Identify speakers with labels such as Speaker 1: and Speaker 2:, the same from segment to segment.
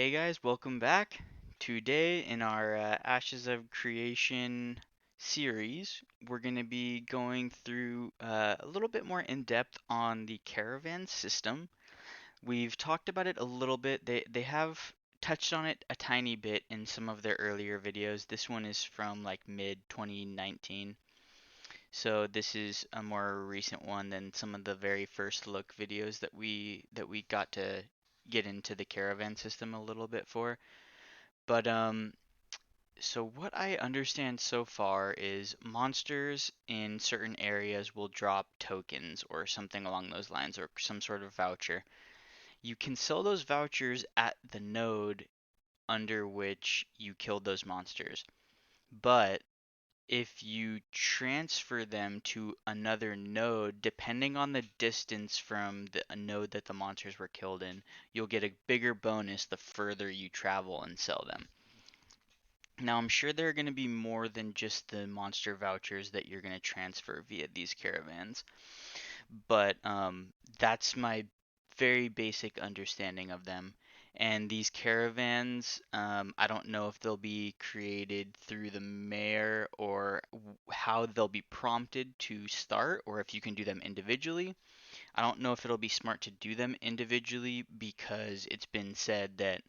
Speaker 1: Hey guys, welcome back. Today in our Ashes of Creation series, we're going to be going through a little bit more in depth on the Caravan system. We've talked about it a little bit. They have touched on it a tiny bit in some of their earlier videos. This one is from like mid 2019. So this is a more recent one than some of the very first look videos that we got to get into the Caravan system a little bit for. But so what I understand so far is monsters in certain areas will drop tokens or something along those lines or some sort of voucher. You can sell those vouchers at the node under which you killed those monsters. But if you transfer them to another node, depending on the distance from the a node that the monsters were killed in, you'll get a bigger bonus the further you travel and sell them. Now, I'm sure there are going to be more than just the monster vouchers that you're going to transfer via these caravans, but that's my very basic understanding of them. And these caravans, I don't know if they'll be created through the mayor or how they'll be prompted to start, or if you can do them individually. I don't know if it'll be smart to do them individually because it's been said that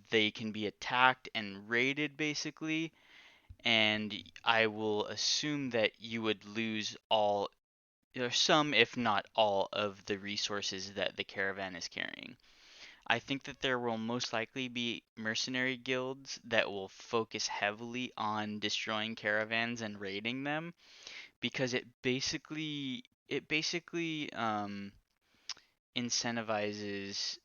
Speaker 1: they can be attacked and raided basically, and I will assume that you would lose all or some, if not all, of the resources that the caravan is carrying. I think that there will most likely be mercenary guilds that will focus heavily on destroying caravans and raiding them because it basically incentivizes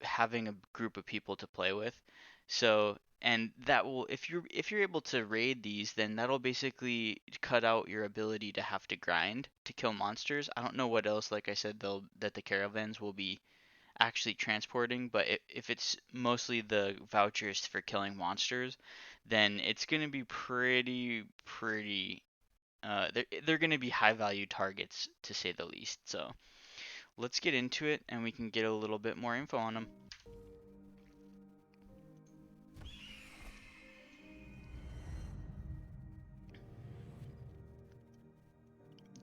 Speaker 1: having a group of people to play with. So, and that will if you're able to raid these, then that'll basically cut out your ability to have to grind to kill monsters. I don't know what else, like I said, though, that the caravans will be actually transporting, but if it's mostly the vouchers for killing monsters, then it's gonna be pretty. They're gonna be high value targets to say the least. So let's get into it, and we can get a little bit more info on them.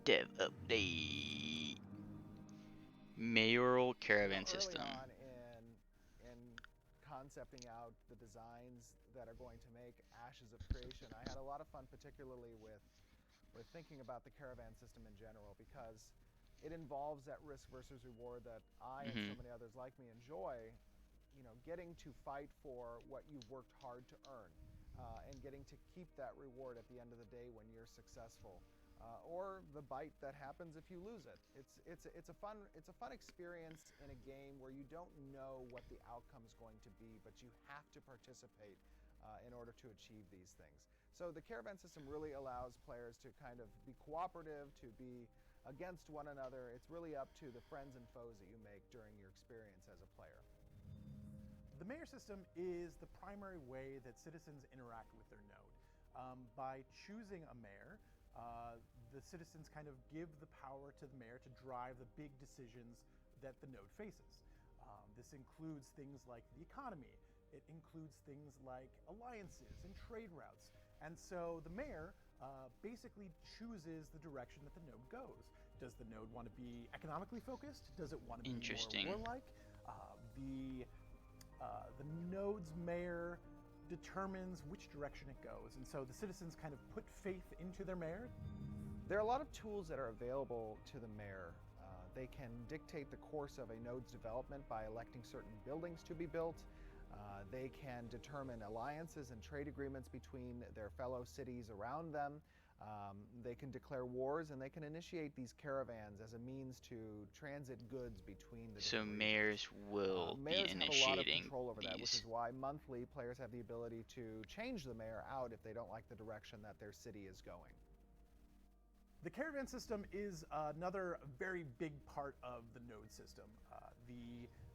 Speaker 1: Dev update. Mayoral
Speaker 2: Well,
Speaker 1: caravan
Speaker 2: early
Speaker 1: system.
Speaker 2: on in concepting out the designs that are going to make Ashes of Creation, I had a lot of fun, particularly with thinking about the caravan system in general, because it involves that risk versus reward that I and so
Speaker 1: Hmm.
Speaker 2: many others like me enjoy. Getting to fight for what you've worked hard to earn, and getting to keep that reward at the end of the day when you're successful, or the bite that happens if you lose it. It's a fun experience in a game where you don't know what the outcome is going to be, but you have to participate in order to achieve these things. So the caravan system really allows players to kind of be cooperative, to be against one another. It's really up to the friends and foes that you make during your experience as a player.
Speaker 3: The mayor system is the primary way that citizens interact with their node. By choosing a mayor, the citizens kind of give the power to the mayor to drive the big decisions that the node faces. This includes things like the economy. It includes things like alliances and trade routes. And so the mayor basically chooses the direction that the node goes. Does the node want to be economically focused? Does it want to be more
Speaker 1: Interesting.
Speaker 3: warlike? The the node's mayor determines which direction it goes. And so the citizens kind of put faith into their mayor.
Speaker 2: There are a lot of tools that are available to the mayor. They can dictate the course of a node's development by electing certain buildings to be built. They can determine alliances and trade agreements between their fellow cities around them. They can declare wars, and they can initiate these caravans as a means to transit goods between the
Speaker 1: So
Speaker 2: different regions.
Speaker 1: mayors will be
Speaker 2: Mayors have a lot of
Speaker 1: initiating
Speaker 2: control over that, which
Speaker 1: these.
Speaker 2: is why monthly players have the ability to change the mayor out if they don't like the direction that their city is going.
Speaker 3: The caravan system is another very big part of the node system.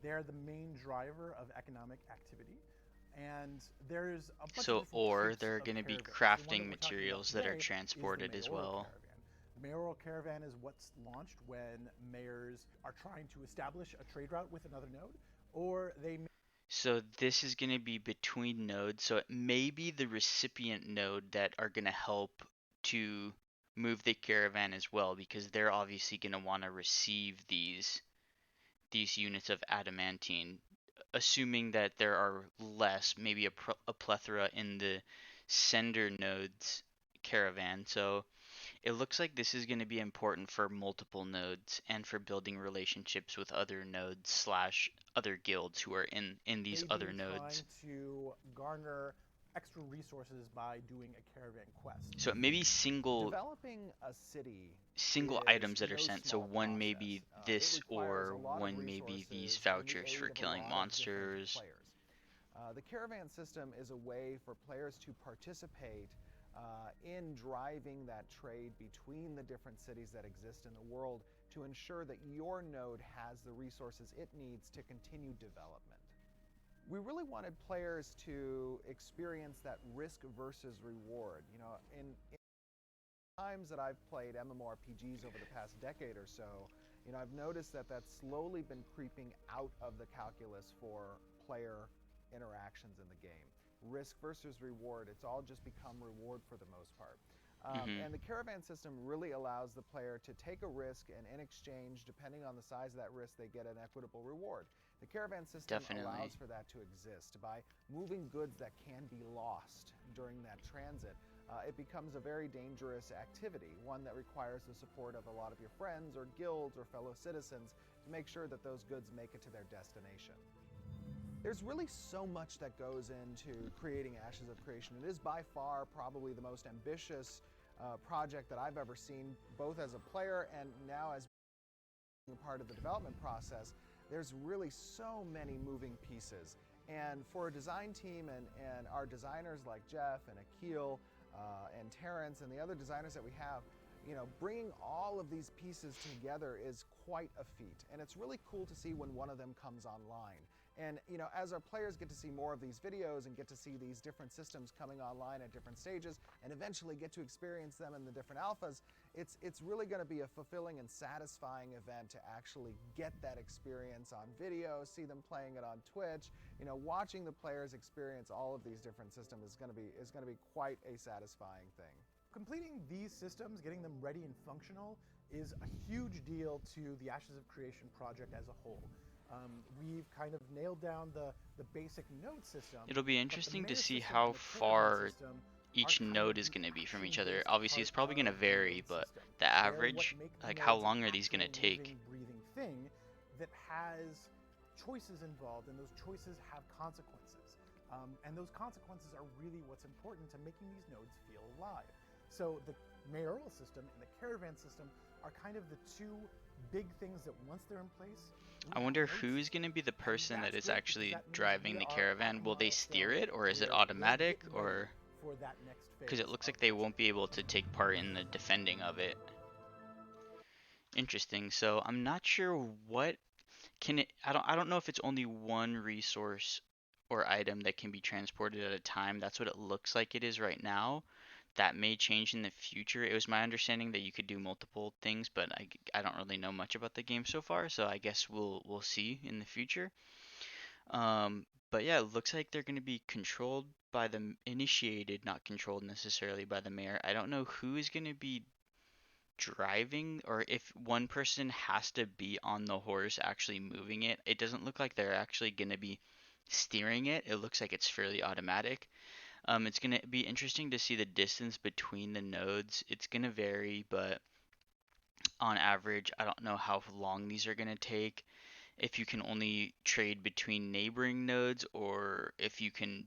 Speaker 3: They're the main driver of economic activity. And there's a bunch of
Speaker 1: So,
Speaker 3: different
Speaker 1: or
Speaker 3: types
Speaker 1: there are
Speaker 3: of
Speaker 1: going to be
Speaker 3: caravans. The one that
Speaker 1: crafting
Speaker 3: we're talking about
Speaker 1: materials that are
Speaker 3: today is the
Speaker 1: transported as
Speaker 3: mayoral
Speaker 1: well.
Speaker 3: caravan. The mayoral caravan is what's launched when mayors are trying to establish a trade route with another node, or they
Speaker 1: So this is going to be between nodes. So it may be the recipient node that are going to help to move the caravan as well, because they're obviously going to want to receive these units of adamantine, assuming that there are less, maybe a plethora in the sender nodes caravan. So it looks like this is going to be important for multiple nodes and for building relationships with other nodes slash other guilds who are in these other
Speaker 3: Maybe trying
Speaker 1: nodes.
Speaker 3: to garner extra resources by doing a caravan quest.
Speaker 1: So it may be
Speaker 2: Developing a city
Speaker 1: single
Speaker 2: is
Speaker 1: items that are
Speaker 2: no
Speaker 1: sent. So
Speaker 2: small
Speaker 1: one may be
Speaker 2: process. It
Speaker 1: this
Speaker 2: requires a
Speaker 1: or
Speaker 2: lot of
Speaker 1: one may be these
Speaker 2: resources and the
Speaker 1: vouchers for
Speaker 2: aid of a
Speaker 1: killing
Speaker 2: lot of different
Speaker 1: monsters.
Speaker 2: players. The caravan system is a way for players to participate in driving that trade between the different cities that exist in the world to ensure that your node has the resources it needs to continue development. We really wanted players to experience that risk versus reward. In times that I've played MMORPGs over the past decade or so, I've noticed that that's slowly been creeping out of the calculus for player interactions in the game. Risk versus reward, it's all just become reward for the most part.
Speaker 1: Hmm.
Speaker 2: And the caravan system really allows the player to take a risk, and in exchange, depending on the size of that risk, they get an equitable reward. The caravan system
Speaker 1: Definitely.
Speaker 2: allows for that to exist by moving goods that can be lost during that transit. It becomes a very dangerous activity, one that requires the support of a lot of your friends or guilds or fellow citizens to make sure that those goods make it to their destination. There's really so much that goes into creating Ashes of Creation. It is by far probably the most ambitious project that I've ever seen, both as a player and now as being part of the development process. There's really so many moving pieces. And for a design team and our designers like Jeff and Akil and Terrence and the other designers that we have, bringing all of these pieces together is quite a feat. And it's really cool to see when one of them comes online. And as our players get to see more of these videos and get to see these different systems coming online at different stages and eventually get to experience them in the different alphas, it's really going to be a fulfilling and satisfying event to actually get that experience on video, see them playing it on Twitch. Watching the players experience all of these different systems is going to be quite a satisfying thing.
Speaker 3: Completing these systems, getting them ready and functional, is a huge deal to the Ashes of Creation project as a whole. We've kind of nailed down the basic node system,
Speaker 1: It'll be
Speaker 3: but the
Speaker 1: interesting to
Speaker 3: mayor
Speaker 1: see
Speaker 3: system
Speaker 1: how
Speaker 3: and the caravan
Speaker 1: far
Speaker 3: system are
Speaker 1: each
Speaker 3: kind of
Speaker 1: node is
Speaker 3: the
Speaker 1: going to be from each other.
Speaker 3: action-based
Speaker 1: Obviously,
Speaker 3: part
Speaker 1: it's probably going to
Speaker 3: of the
Speaker 1: vary,
Speaker 3: node
Speaker 1: but
Speaker 3: system.
Speaker 1: the
Speaker 3: They're what
Speaker 1: average,
Speaker 3: make the
Speaker 1: like how
Speaker 3: nodes an
Speaker 1: long are these going
Speaker 3: actual
Speaker 1: to take?
Speaker 3: living, breathing thing that has choices involved, and those choices have consequences. And those consequences are really what's important to making these nodes feel alive. So the mayoral system and the caravan system are kind of the two big things that once they're in place, we
Speaker 1: I
Speaker 3: have
Speaker 1: wonder
Speaker 3: node
Speaker 1: who's going to
Speaker 3: systems.
Speaker 1: be the
Speaker 3: And
Speaker 1: person that
Speaker 3: that's
Speaker 1: is
Speaker 3: great because
Speaker 1: actually
Speaker 3: that means
Speaker 1: driving
Speaker 3: we
Speaker 1: the
Speaker 3: are on a
Speaker 1: caravan. Will they steer
Speaker 3: milestone
Speaker 1: it, or is it
Speaker 3: where we're
Speaker 1: automatic,
Speaker 3: getting ready
Speaker 1: or
Speaker 3: for that next
Speaker 1: because it
Speaker 3: phase
Speaker 1: looks
Speaker 3: of
Speaker 1: like they
Speaker 3: this
Speaker 1: won't be able to take part in the defending of it. Interesting. So I'm not sure what can it. I don't know if it's only one resource or item that can be transported at a time. That's what it looks like it is right now. That may change in the future. It was my understanding that you could do multiple things, but I don't really know much about the game so far, so I guess we'll see in the future. But yeah, it looks like they're going to be controlled by the initiated, not controlled necessarily by the mayor. I don't know who is going to be driving or if one person has to be on the horse actually moving it. It doesn't look like they're actually going to be steering it. It looks like it's fairly automatic. It's going to be interesting to see the distance between the nodes. It's going to vary, but on average, I don't know how long these are going to take. If you can only trade between neighboring nodes, or if you can,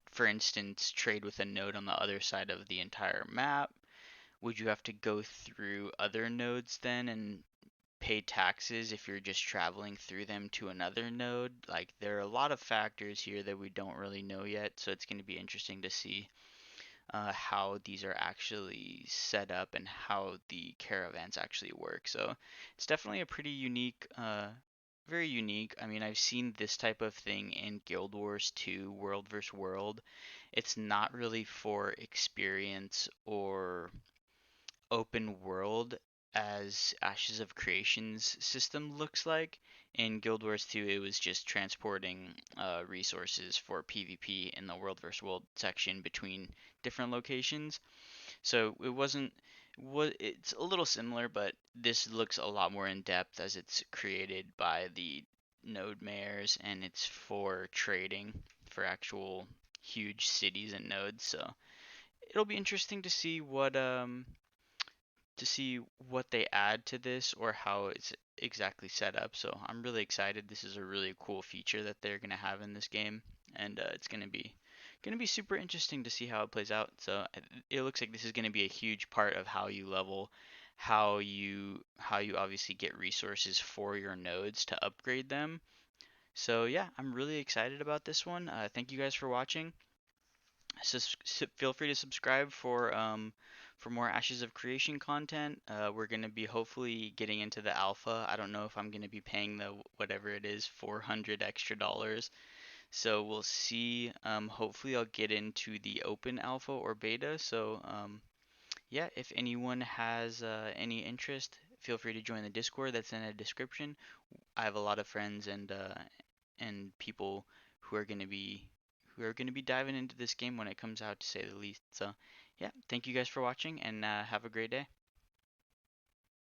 Speaker 1: for instance, trade with a node on the other side of the entire map. Would you have to go through other nodes then and pay taxes if you're just traveling through them to another node? Like, there are a lot of factors here that we don't really know yet, so it's going to be interesting to see how these are actually set up and how the caravans actually work. So it's definitely a pretty unique, very unique. I mean, I've seen this type of thing in Guild Wars 2, World vs. World. It's not really for experience or open world. as Ashes of Creation's system looks like. In Guild Wars 2, it was just transporting resources for PvP in the World vs. World section between different locations. So it wasn't what it's a little similar, but this looks a lot more in depth as it's created by the node mayors and it's for trading for actual huge cities and nodes. So it'll be interesting to see what they add to this or how it's exactly set up. So I'm really excited. This is a really cool feature that they're gonna have in this game, and it's gonna be super interesting to see how it plays out. So it looks like this is gonna be a huge part of how you level, how you obviously get resources for your nodes to upgrade them. So yeah, I'm really excited about this one. Thank you guys for watching. Feel free to subscribe for more Ashes of Creation content. We're gonna be hopefully getting into the alpha. I don't know if I'm gonna be paying the whatever it is, 400 extra dollars. So we'll see. Hopefully I'll get into the open alpha or beta. So yeah, if anyone has any interest, feel free to join the Discord that's in the description. I have a lot of friends and people who are going to be diving into this game when it comes out, to say the least. So, yeah, thank you guys for watching, and have a great day.